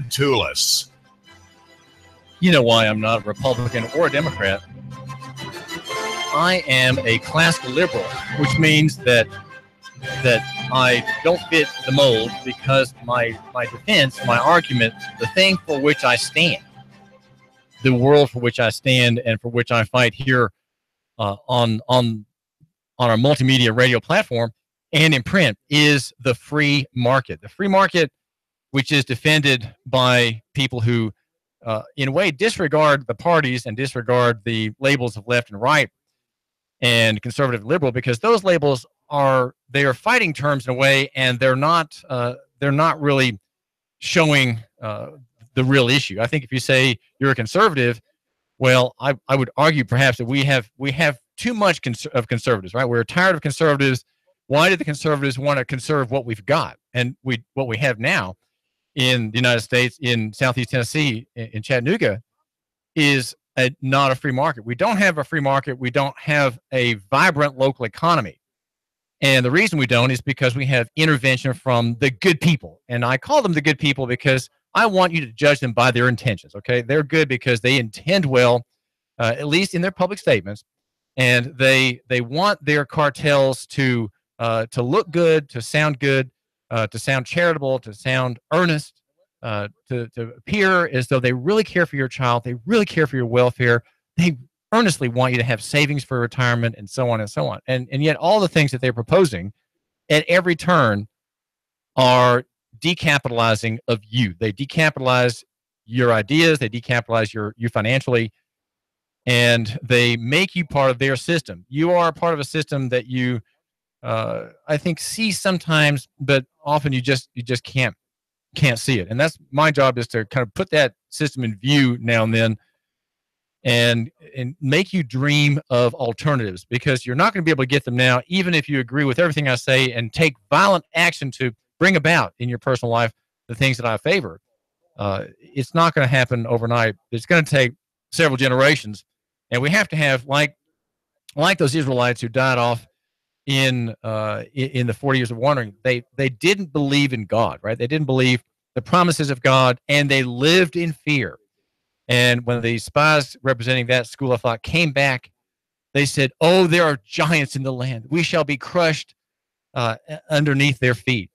Tulis. You know why I'm not a Republican or a Democrat. I am a classical liberal, which means that I don't fit the mold because my defense, my argument, the thing for which I stand, the world for which I stand and for which I fight here on our multimedia radio platform and in print is the free market. The free market, which is defended by people who, in a way, disregard the parties and disregard the labels of left and right and conservative and liberal, because those labels are fighting terms in a way, and they're not really showing the real issue. I think if you say you're a conservative, well, I would argue perhaps that we have too much of conservatives, right? We're tired of conservatives. Why do the conservatives want to conserve what we've got and what we have now in the United States, in Southeast Tennessee, in Chattanooga, is not a free market. We don't have a free market. We don't have a vibrant local economy. And the reason we don't is because we have intervention from the good people. And I call them the good people because I want you to judge them by their intentions, okay? They're good because they intend well, at least in their public statements. And they want their cartels to look good, to sound charitable, to sound earnest, to appear as though they really care for your child, they really care for your welfare, they earnestly want you to have savings for retirement, and so on and so on. And yet all the things that they're proposing at every turn are decapitalizing of you. They decapitalize your ideas, they decapitalize you financially, and they make you part of their system. You are a part of a system that you I think see sometimes, but often you just can't see it. And that's my job, is to kind of put that system in view now and then, and make you dream of alternatives, because you're not going to be able to get them now, even if you agree with everything I say and take violent action to bring about in your personal life the things that I favor. It's not going to happen overnight. It's going to take several generations, and we have to have like those Israelites who died off in the 40 years of wandering. They didn't believe in God, right? They didn't believe the promises of God, and they lived in fear. And when the spies representing that school of thought came back, they said, "Oh, there are giants in the land. We shall be crushed underneath their feet.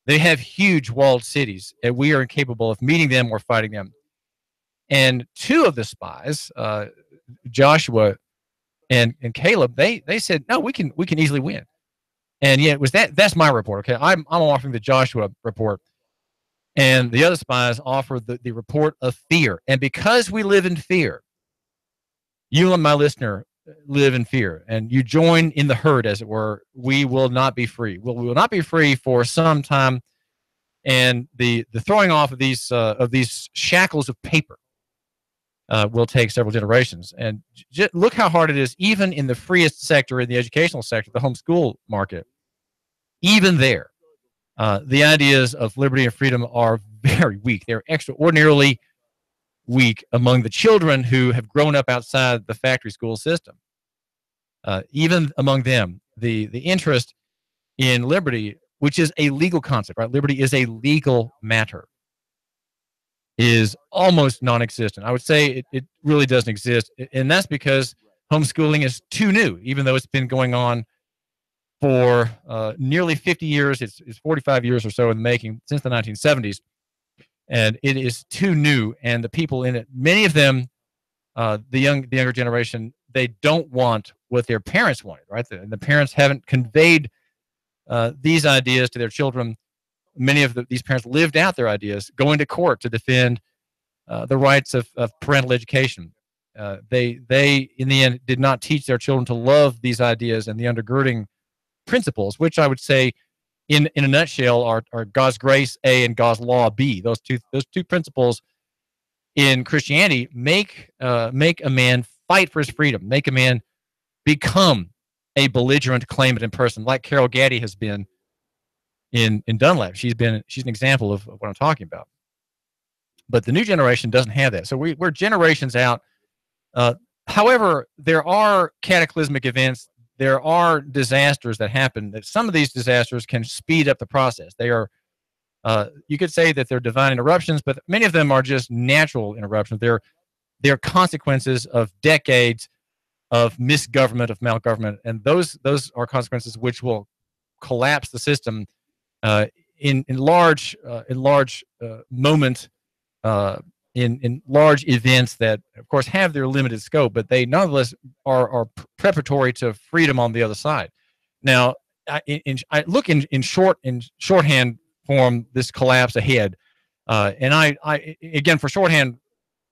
They have huge walled cities, and we are incapable of meeting them or fighting them." And two of the spies, Joshua and Caleb, they said, "No, we can easily win." And yet it was that's my report. Okay, I'm offering the Joshua report, and the other spies offer the report of fear. And because we live in fear, you and my listener live in fear, and you join in the herd, as it were, we will not be free. We will not be free for some time, and the throwing off of these shackles of paper will take several generations. And look how hard it is, even in the freest sector, in the educational sector, the homeschool market. Even there, the ideas of liberty and freedom are very weak. They're extraordinarily weak among the children who have grown up outside the factory school system. Even among them, the interest in liberty, which is a legal concept, right? Liberty is a legal matter, is almost non-existent. I would say it really doesn't exist, and that's because homeschooling is too new, even though it's been going on for nearly 50 years. It's 45 years or so in the making, since the 1970s, and it is too new. And the people in it, many of them, the younger generation, they don't want what their parents wanted, right? The parents haven't conveyed these ideas to their children. Many of these parents lived out their ideas, going to court to defend the rights of parental education. They, in the end, did not teach their children to love these ideas and the undergirding principles, which I would say, in a nutshell, are God's grace, A, and God's law, B. Those two principles in Christianity make a man fight for his freedom, make a man become a belligerent claimant in person, like Carol Gaddy has been in Dunlap. She's an example of what I'm talking about. But the new generation doesn't have that. So we're generations out. However, there are cataclysmic events. There are disasters that happen. That some of these disasters can speed up the process. They are You could say that they're divine interruptions, but many of them are just natural interruptions. They're consequences of decades of misgovernment, of malgovernment, and those are consequences which will collapse the system in large moment in large events that, of course, have their limited scope, but they nonetheless are preparatory to freedom on the other side. Now, I look in shorthand form this collapse ahead, and I again, for shorthand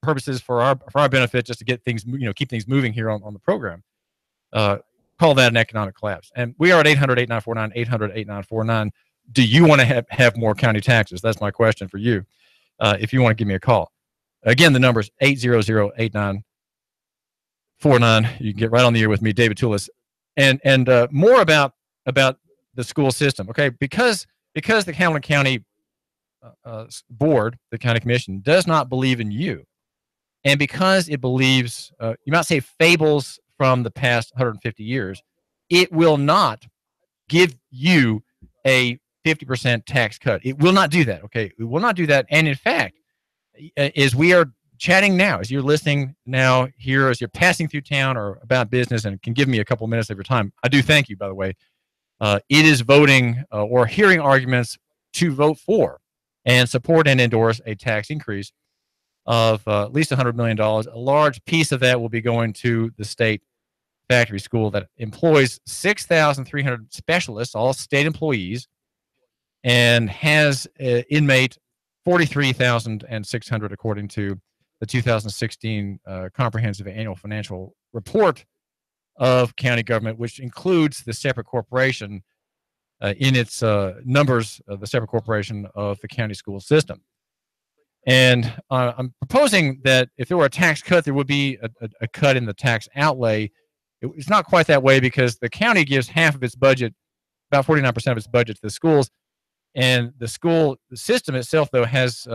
purposes, for our benefit, just to get things, keep things moving here on the program, call that an economic collapse. And we are at 800-8949, 800-8949. Do you want to have more county taxes? That's my question for you. If you want to give me a call. Again, the number is 800-8949. You can get right on the air with me, David Tulis, and more about the school system. Okay, because the Hamilton County board, the county commission, does not believe in you, and because it believes, you might say, fables from the past 150 years, it will not give you a 50% tax cut. It will not do that. Okay, it will not do that. And in fact, as we are chatting now, as you're listening now here, as you're passing through town or about business, and can give me a couple minutes of your time, I do thank you, by the way. It is voting or hearing arguments to vote for and support and endorse a tax increase of at least $100 million. A large piece of that will be going to the state factory school that employs 6,300 specialists, all state employees, and has inmate 43,600 according to the 2016 Comprehensive Annual Financial Report of county government, which includes the separate corporation in its numbers of the separate corporation of the county school system. And I'm proposing that if there were a tax cut, there would be a cut in the tax outlay. It's not quite that way because the county gives half of its budget, about 49% of its budget, to the schools. And the school system itself, though, has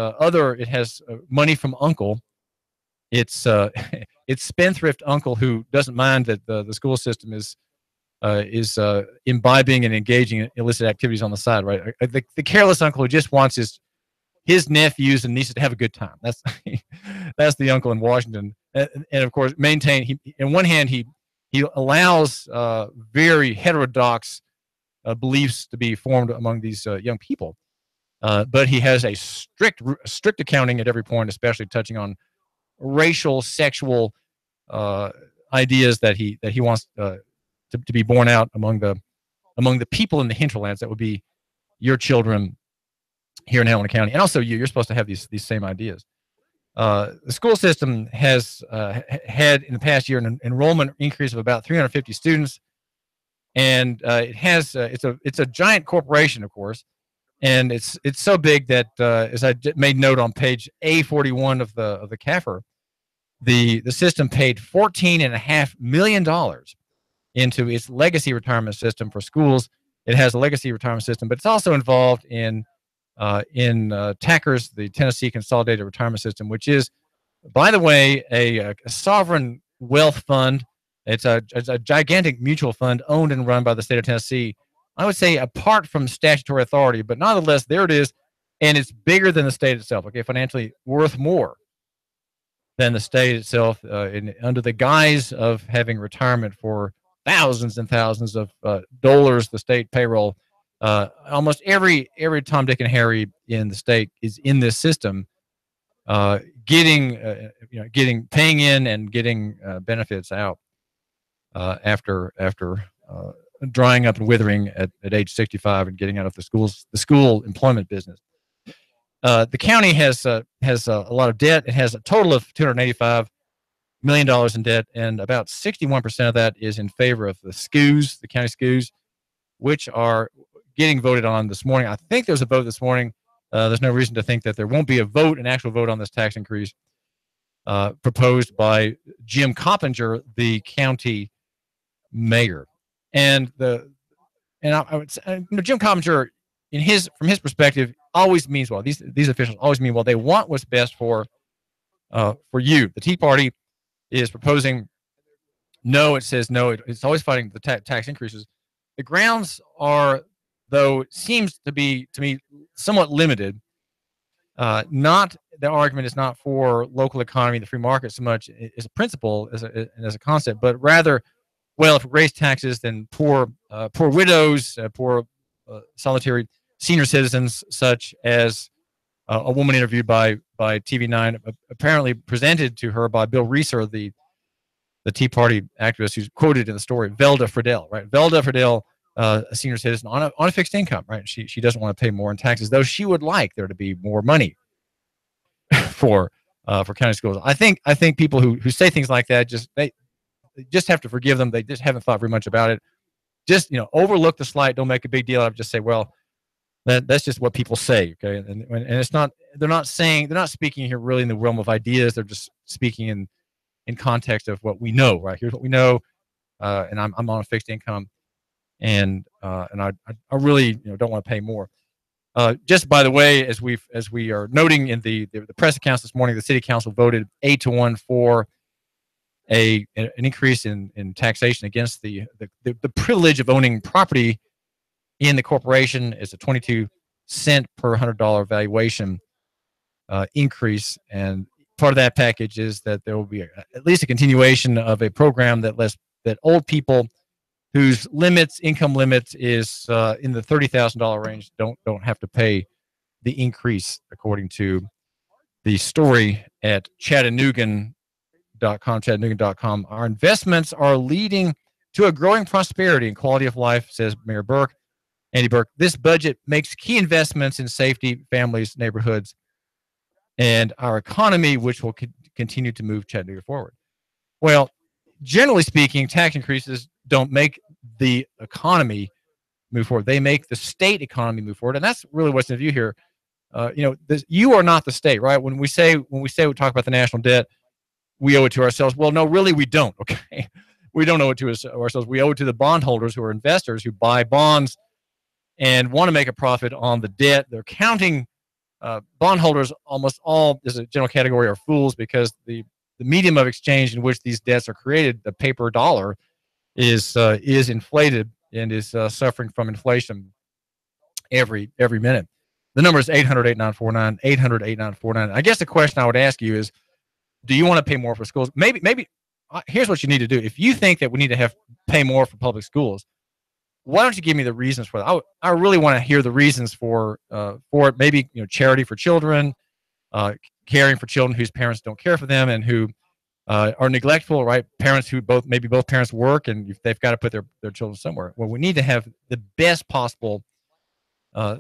money from uncle. It's spendthrift uncle who doesn't mind that the school system is imbibing and engaging in illicit activities on the side, right? The careless uncle who just wants his nephews and nieces to have a good time. That's the uncle in Washington, and of course, in one hand he allows very heterodox beliefs to be formed among these young people, but he has a strict accounting at every point, especially touching on racial, sexual ideas that he wants to be borne out among the people in the hinterlands. That would be your children here in Hamilton County, and also you're supposed to have these same ideas. The school system has had in the past year an enrollment increase of about 350 students, and it's a giant corporation, of course, and it's so big that as I made note on page A41 of the CAFR, the system paid $14.5 million into its legacy retirement system for schools. It has a legacy retirement system, but it's also involved in TACRS, the Tennessee Consolidated Retirement System, which is, by the way, a sovereign wealth fund. It's a gigantic mutual fund owned and run by the state of Tennessee. I would say apart from statutory authority, but nonetheless, there it is, and it's bigger than the state itself. Okay, financially worth more than the state itself, under the guise of having retirement for thousands and thousands of dollars, the state payroll. Almost every Tom, Dick, and Harry in the state is in this system, paying in and getting benefits out after drying up and withering at age 65 and getting out of the school employment business. The county has a lot of debt. It has a total of $285 million in debt, and about 61% of that is in favor of the SCOOs, the county SCOOs, which are getting voted on this morning. I think there's a vote this morning. There's no reason to think that there won't be an actual vote on this tax increase proposed by Jim Coppinger, the county mayor. And I would say, Jim Coppinger, from his perspective, always means well. These officials always mean well. They want what's best for you. The Tea Party is proposing no. It says no. It's always fighting the tax increases. The grounds are though seems to be, to me, somewhat limited. Not the argument is not for local economy, the free market, so much as a principle, as a concept, but rather, well, if we raise taxes, then poor widows, poor solitary senior citizens, such as a woman interviewed by TV9, apparently presented to her by Bill Reeser, the Tea Party activist who's quoted in the story, Velda Friedel, right? Velda Friedel, a senior citizen on a fixed income, right? She doesn't want to pay more in taxes, though she would like there to be more money for county schools. I think people who say things like that they just have to forgive them. They just haven't thought very much about it. Just overlook the slight. Don't make a big deal out of it. Just say, well, that's just what people say, okay? And it's not. They're not speaking here really in the realm of ideas. They're just speaking in context of what we know. Right, here's what we know, and I'm on a fixed income, and I really don't want to pay more. Just by the way, as we are noting in the press accounts this morning, the city council voted 8-1 for an increase in taxation against the privilege of owning property in the corporation. Is a 22-cent per $100 valuation increase, and part of that package is that there will be at least a continuation of a program that old people whose income limits is in the $30,000 range don't have to pay the increase, according to the story at Chattanooga.com. Our investments are leading to a growing prosperity and quality of life, says Mayor Andy Burke. This budget makes key investments in safety, families, neighborhoods, and our economy, which will continue to move Chattanooga forward. Well, generally speaking, tax increases don't make the economy move forward. They make the state economy move forward, and that's really what's in view here. You are not the state, right? When we talk about the national debt, we owe it to ourselves. Well, no, really, we don't. Okay, we don't owe it to ourselves. We owe it to the bondholders, who are investors who buy bonds and want to make a profit on the debt. They're counting. Bondholders, almost all, as a general category, are fools, because the medium of exchange in which these debts are created, the paper dollar, is inflated and is suffering from inflation every minute. The number is 800-8949, 800-8949. I guess the question I would ask you is, do you want to pay more for schools? Maybe here's what you need to do. If you think that we need to pay more for public schools, why don't you give me the reasons for that? I really want to hear the reasons for it. Maybe charity for children, caring for children whose parents don't care for them and who are neglectful, right? Parents who both parents work and they've got to put their children somewhere. Well, we need to have the best possible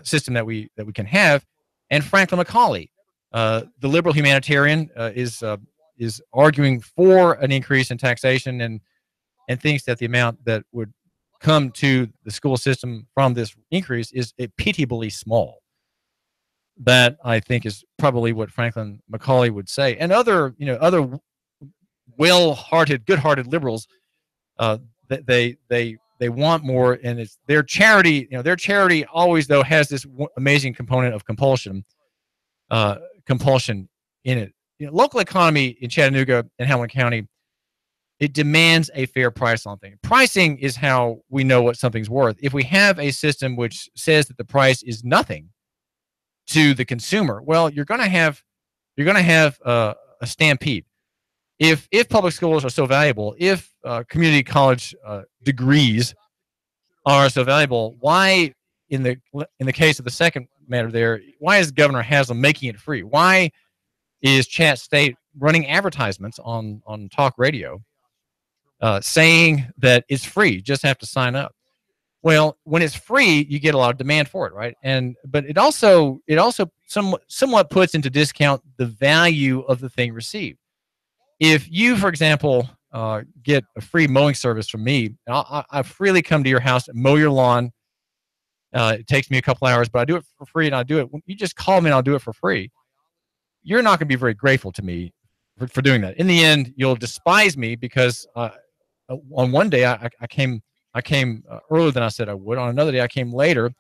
system that we can have. And Franklin McCauley, the liberal humanitarian, is arguing for an increase in taxation and thinks that the amount that would come to the school system from this increase is pitiably small. That, I think, is probably what Franklin McCauley would say, and other well-hearted, good-hearted liberals. They want more, and it's their charity. Their charity always, though, has this amazing component of compulsion in it. Local economy in Chattanooga and Hamilton County, it demands a fair price on things. Pricing is how we know what something's worth. If we have a system which says that the price is nothing to the consumer, well, you're going to have a stampede. If public schools are so valuable, if community college degrees are so valuable, why, in the case of the second matter there, why is Governor Haslam making it free? Why is Chat State running advertisements on talk radio saying that it's free, just have to sign up? Well, when it's free, you get a lot of demand for it, right? But it also somewhat puts into discount the value of the thing received. If you, for example, get a free mowing service from me, I freely come to your house and mow your lawn. It takes me a couple hours, but I do it for free, and I do it. You just call me and I'll do it for free. You're not going to be very grateful to me for doing that. In the end, you'll despise me because on one day I came earlier than I said I would. On another day I came later.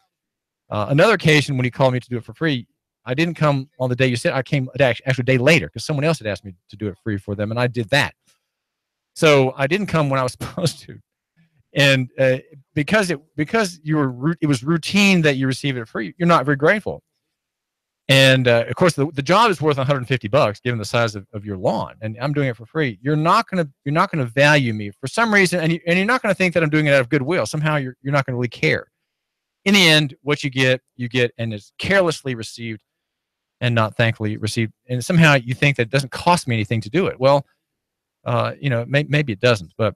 Another occasion when you called me to do it for free, I didn't come on the day you said. I came actually a day later because someone else had asked me to do it free for them, and I did that. So I didn't come when I was supposed to. And because it was routine that you receive it free, you're not very grateful. And of course, the job is worth $150 given the size of your lawn, and I'm doing it for free. You're not gonna value me for some reason, and you're not gonna think that I'm doing it out of goodwill. Somehow you're not gonna really care. In the end, what you get, and it's carelessly received and not thankfully received. And somehow you think that it doesn't cost me anything to do it. Well, maybe it doesn't, but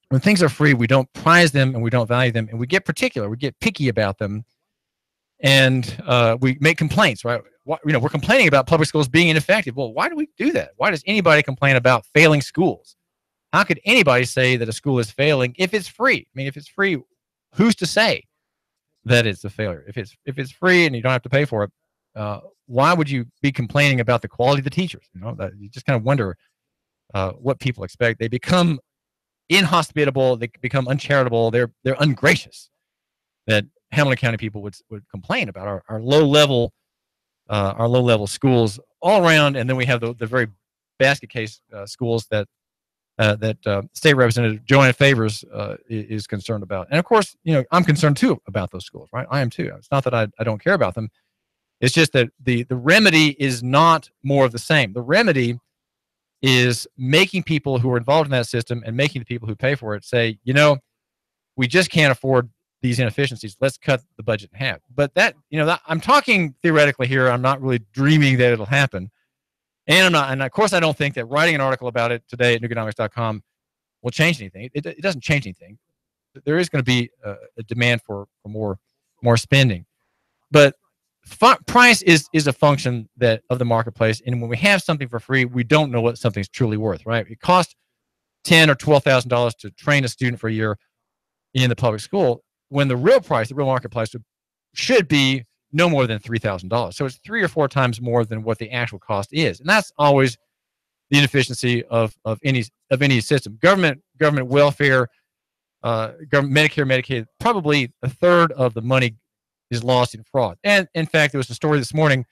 when things are free, we don't prize them and we don't value them, and we get particular, we get picky about them, and we make complaints, right? We're complaining about public schools being ineffective. Well, why do we do that? Why does anybody complain about failing schools? How could anybody say that a school is failing if it's free? I mean, if it's free, who's to say that it's a failure? If it's free and you don't have to pay for it, why would you be complaining about the quality of the teachers? That you just kind of wonder what people expect. They become inhospitable. They become uncharitable. They're ungracious. That Hamilton County people would complain about our low level schools all around, and then we have the very basket case schools that State Representative Joanna Favors is concerned about. And of course, I'm concerned too about those schools, right? I am too. It's not that I don't care about them. It's just that the remedy is not more of the same. The remedy is making people who are involved in that system and making the people who pay for it say, we just can't afford these inefficiencies. Let's cut the budget in half. But I'm talking theoretically here. I'm not really dreaming that it'll happen. And of course, I don't think that writing an article about it today at Nooganomics.com will change anything. It doesn't change anything. There is going to be a demand for more spending. But price is a function of the marketplace. And when we have something for free, we don't know what something's truly worth, right? It costs $10,000 or $12,000 to train a student for a year in the public school, when the real price, the real market price, should be no more than $3,000. So it's 3 or 4 times more than what the actual cost is, and that's always the inefficiency of any system. Government welfare, government Medicare, Medicaid, probably a third of the money is lost in fraud. And in fact, there was a story this morning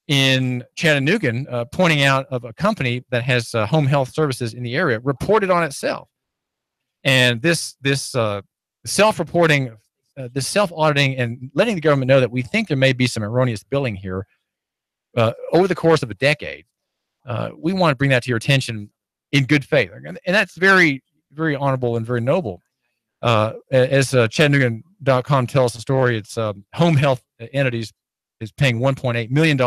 in Chattanooga pointing out of a company that has home health services in the area reported on itself. And this self-reporting, this self-auditing, and letting the government know that we think there may be some erroneous billing here over the course of a decade. We want to bring that to your attention in good faith, and that's very, very honorable and very noble. As Chattanooga.com tells the story, it's home health entities is paying $1.8 million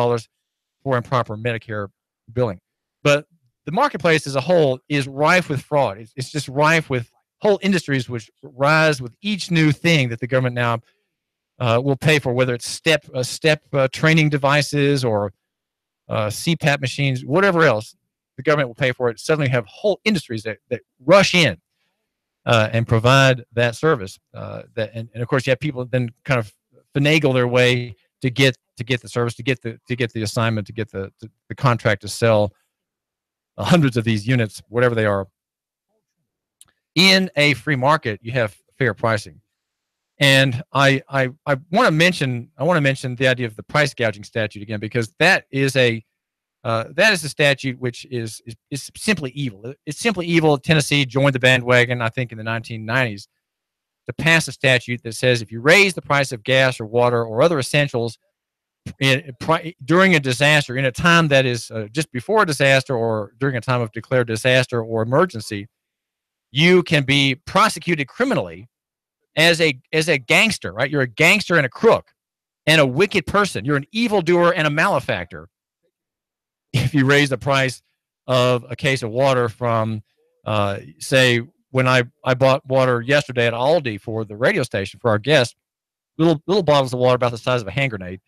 for improper Medicare billing, but the marketplace as a whole is rife with fraud. It's just rife with whole industries which rise with each new thing that the government now will pay for, whether it's step training devices or CPAP machines, whatever else the government will pay for it. Suddenly have whole industries that rush in and provide that service. And of course you have people then kind of finagle their way to get the service, to get the assignment, to get the contract to sell hundreds of these units, whatever they are. In a free market, you have fair pricing, and I want to mention the idea of the price gouging statute again, because that is a statute which is simply evil. It's simply evil. Tennessee joined the bandwagon, I think, in the 1990s to pass a statute that says if you raise the price of gas or water or other essentials during a disaster, in a time that is just before a disaster or during a time of declared disaster or emergency, you can be prosecuted criminally as a gangster, right? You're a gangster and a crook and a wicked person. You're an evildoer and a malefactor if you raise the price of a case of water from, say, when I bought water yesterday at Aldi for the radio station for our guests, little bottles of water about the size of a hand grenade.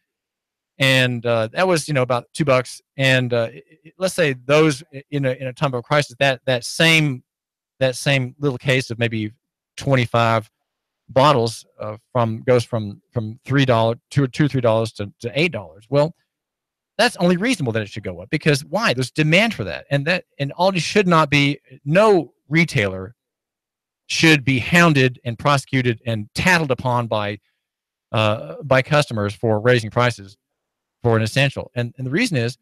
And that was, about $2. And let's say those in a time of crisis, that same little case of maybe 25 bottles goes from $3 to $3 to $8. Well, that's only reasonable that it should go up, because why? There's demand for that, and Aldi should not be. No retailer should be hounded and prosecuted and tattled upon by customers for raising prices for an essential. And the reason is,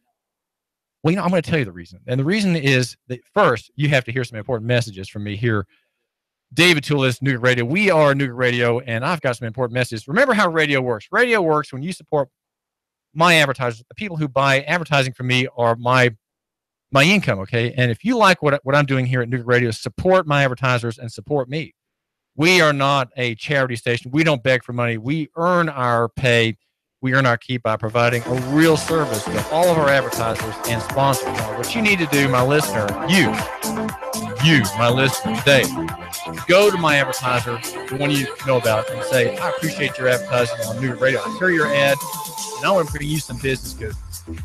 well, I'm going to tell you the reason. And the reason is that first, you have to hear some important messages from me here David Tulis, Nooga Radio. We are Nooga Radio, and I've got some important messages. Remember how radio works. Radio works when you support my advertisers. The people who buy advertising from me are my income, okay? And if you like what I'm doing here at Nooga Radio, support my advertisers and support me. We are not a charity station. We don't beg for money. We earn our pay. We earn our keep by providing a real service to all of our advertisers and sponsors. Now, what you need to do, my listener, you, my listener today, go to my advertiser, the one you know about, and say, I appreciate your advertising on Nooga Radio. I hear your ad, and I want to bring you some business because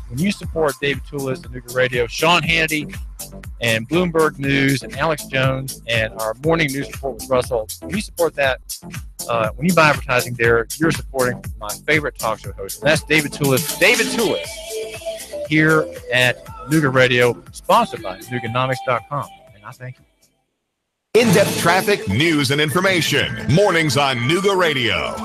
when you support David Tulis and Nooga Radio, Sean Hannity, and Bloomberg News, and Alex Jones, and our morning news report with Russell, when you support that, when you buy advertising there, you're supporting my favorite talk show host, and that's David Tulis. David Tulis here at Nooga Radio, sponsored by Nooganomics.com. And I thank you. In-depth traffic, news, and information. Mornings on Nooga Radio.